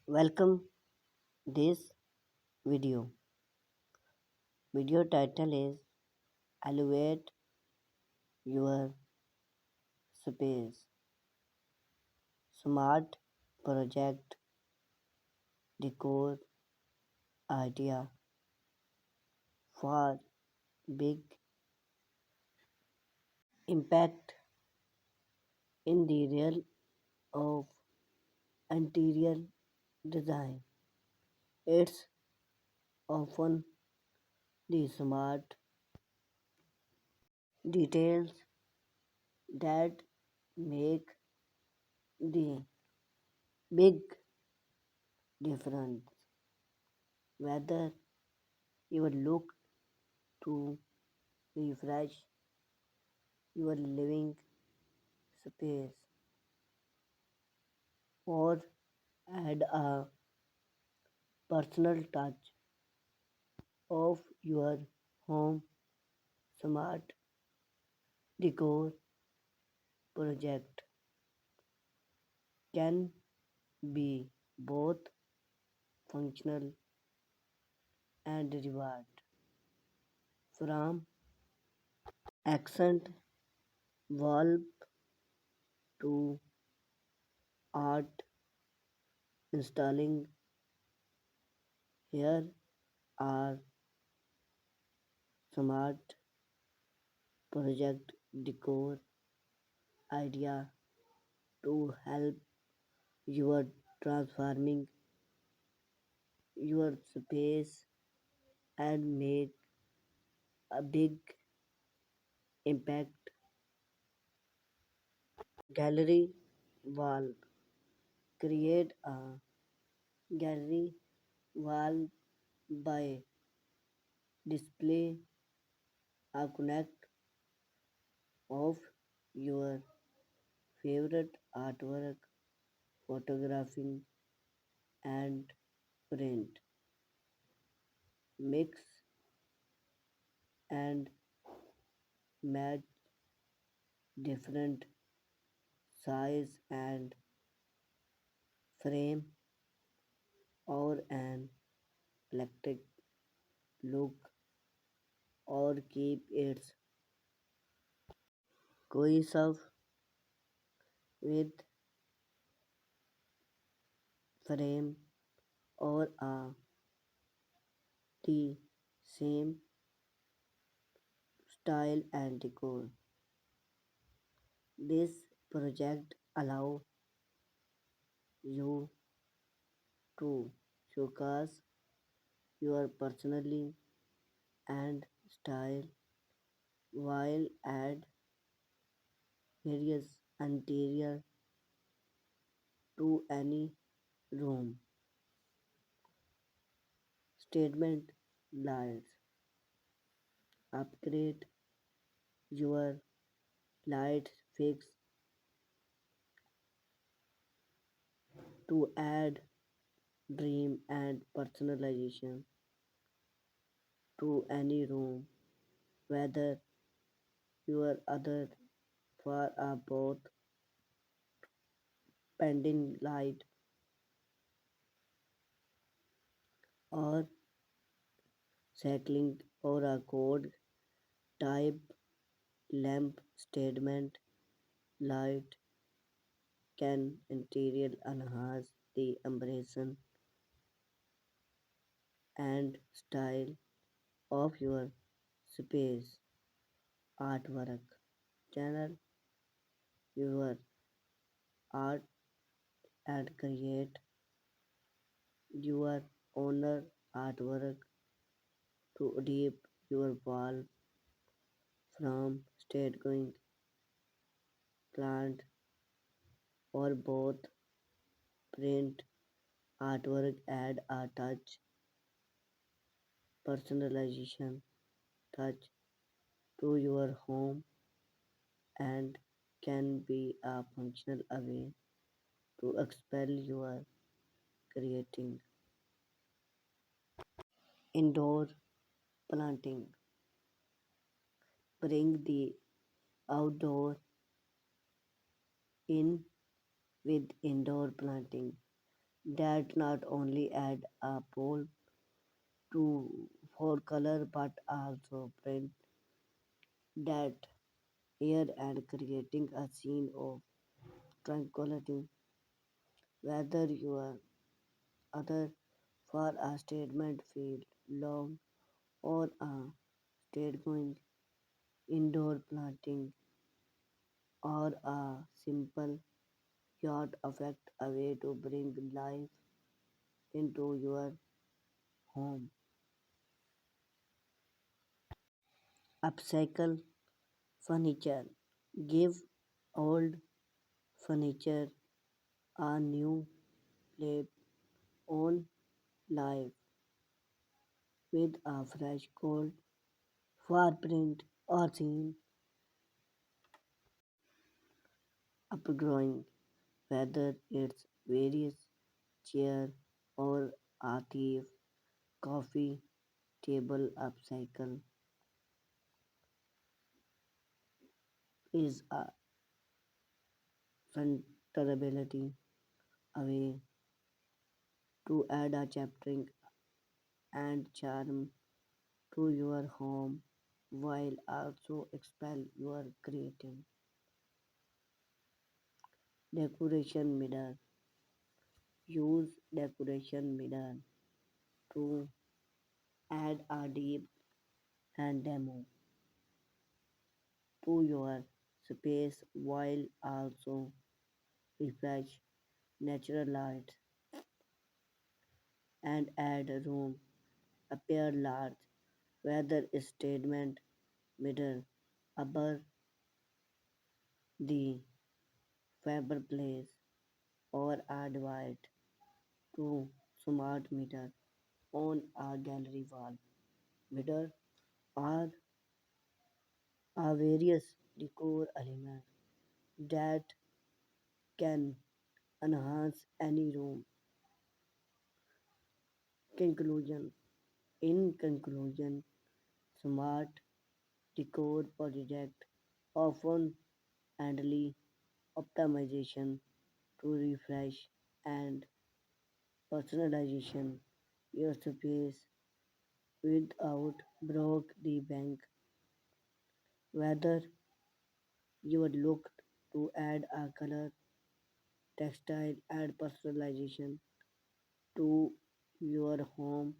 Welcome this video. Video title is Elevate Your Space. Smart Project Decor Idea for Big Impact in the realm of interior design. It's often the smart details that make the big difference. Whether you look to refresh your living space or add a personal touch of your home. Smart decor project can be both functional and reward. From accent wall to art installing, here are smart project decor idea to help you are transforming your space and make a big impact. Gallery wall. Create a gallery wall by display a connect of your favorite artwork, photographing and print. Mix and match different size and frame or an eclectic look or keep it cohesive with frame or the same style and decor. This project allow you to showcase your personality and style while add various interior to any room. Statement lights. Upgrade your light fix to add dream and personalization to any room, whether your other for a both pending light or cycling or a code type lamp statement light can interior enhance the impression and style of your space artwork. Channel your art and create your own artwork to deep your wall from state going plant or both print artwork add a touch personalization touch to your home and can be a functional way to expel your creating indoor planting bring the outdoor in with indoor planting that not only add a pole to for color but also print that air and creating a scene of tranquility. Whether you are other for a statement field long or a statement indoor planting or a simple yacht effect, a way to bring life into your home. Upcycle furniture. Give old furniture a new life on life with a fresh gold footprint or theme upgrowing, whether it's various chair or a thief coffee table. Upcycle is a vulnerability, a way to add a chaptering and charm to your home while also expel your creative decoration mirror. Use decoration mirror to add a deep and demo to your space while also refresh natural light and add room appear large, whether statement mirror above the fireplace or add white to smart mirror on a gallery wall. Mirror are a various decor elements that can enhance any room. Conclusion. In conclusion, smart decor project often handle optimization to refresh and personalization your space without broke the bank. Whether you would look to add a color, textile, and personalization to your home